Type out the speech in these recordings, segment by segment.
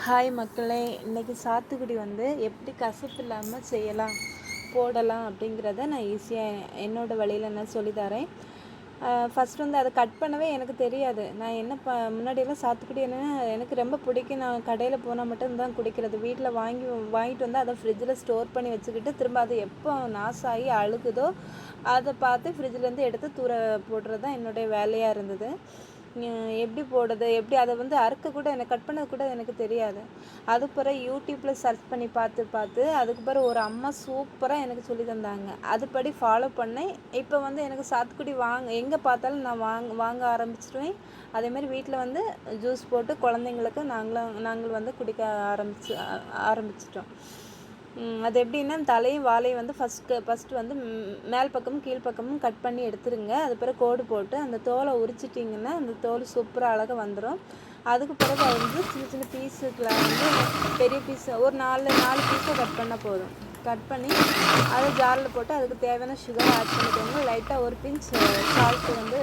Hi மக்களே, இன்றைக்கி சாத்துக்குடி எப்படி கசப்பு இல்லாமல் செய்யலாம் போடலாம் அப்படிங்கிறத நான் ஈஸியாக என்னோடய வழியில் நான் சொல்லித்தரேன். ஃபஸ்ட் அதை கட் பண்ணவே எனக்கு தெரியாது. நான் என்ன முன்னாடியெல்லாம் சாத்துக்குடி என்னென்னா எனக்கு ரொம்ப பிடிக்கும். நான் கடையில் போனால் மட்டும்தான் குடிக்கிறது. வீட்டில் வாங்கிட்டு வந்து அதை ஃப்ரிட்ஜில் ஸ்டோர் பண்ணி வச்சுக்கிட்டு திரும்ப அது எப்போ நாசாகி அழுகுதோ அதை பார்த்து ஃப்ரிட்ஜிலேருந்து எடுத்து தூர போடுறது தான் என்னுடைய வேலையாக இருந்தது. எப்படி போடுறது, எப்படி அதை அறுக்க கூட எனக்கு கட் பண்ணது கூட எனக்கு தெரியாது. அது பிறகு யூடியூப்பில் சர்ச் பண்ணி பார்த்து அதுக்கு பிறகு ஒரு அம்மா சூப்பராக எனக்கு சொல்லி தந்தாங்க. அதுபடி ஃபாலோ பண்ணேன். இப்போ எனக்கு சாத்துக்குடி எங்கே பார்த்தாலும் நான் வாங்க ஆரம்பிச்சிடுவேன். அதேமாதிரி வீட்டில் ஜூஸ் போட்டு குழந்தைங்களுக்கு நாங்கள் குடிக்க ஆரம்பிச்சிட்டோம். அது எப்படின்னா தலையும் வாழையும் ஃபஸ்ட்டு மேல் பக்கமும் கீழ் பக்கமும் கட் பண்ணி எடுத்துருங்க. அது பிறகு கோடு போட்டு அந்த தோலை உரிச்சிட்டிங்கன்னா அந்த தோல் சூப்பராக அழகாக வந்துடும். அதுக்கு பிறகு சின்ன சின்ன பீஸுக்குலாம் பெரிய பீஸ் ஒரு நாலு பீஸாக கட் பண்ணால் போதும். கட் பண்ணி அதை ஜாரில் போட்டு அதுக்கு தேவையான சுகர் ஆட் பண்ணிக்கோங்க. லைட்டாக ஒரு பிஞ்ச் சால்ட்டு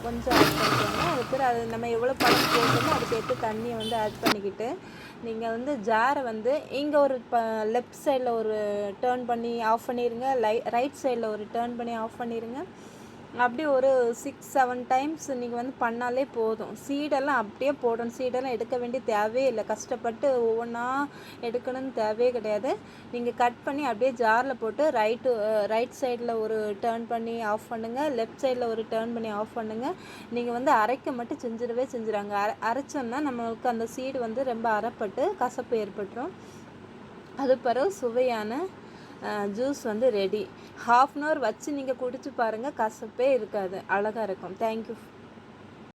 கொஞ்சம் ஆட் பண்ணிக்கோங்க. அதுக்கு பிறகு அது நம்ம எவ்வளோ பழம் போட்டோமோ அதுக்கேற்ற தண்ணியை ஆட் பண்ணிக்கிட்டு நீங்கள் ஜாரை இங்கே ஒரு லெஃப்ட் சைடில் ஒரு டேர்ன் பண்ணி ஆஃப் பண்ணிடுங்க. ரைட் சைடில் ஒரு டேர்ன் பண்ணி ஆஃப் பண்ணிடுங்க. அப்படி ஒரு 6-7 டைம்ஸ் நீங்கள் பண்ணாலே போதும். சீடெல்லாம் அப்படியே போடணும். சீடெல்லாம் எடுக்க வேண்டிய தேவையே இல்லை. கஷ்டப்பட்டு ஒவ்வொன்றா எடுக்கணும்னு தேவையே கிடையாது. நீங்கள் கட் பண்ணி அப்படியே ஜாரில் போட்டு ரைட் சைடில் ஒரு டேர்ன் பண்ணி ஆஃப் பண்ணுங்கள். லெஃப்ட் சைடில் ஒரு டேர்ன் பண்ணி ஆஃப் பண்ணுங்கள். நீங்கள் அரைக்க மட்டும் செஞ்சிடாங்க. அரைச்சோன்னா நம்மளுக்கு அந்த சீடு ரொம்ப அரைப்பட்டு கசப்பு ஏற்பட்டுரும். அது பிறகு சுவையான ஜூஸ் ரெடி. 1/2 அன் ஹவர் வச்சு நீங்கள் குடிச்சு பாருங்கள். கசப்பே இருக்காது, அழகாக இருக்கும். தேங்க்யூ.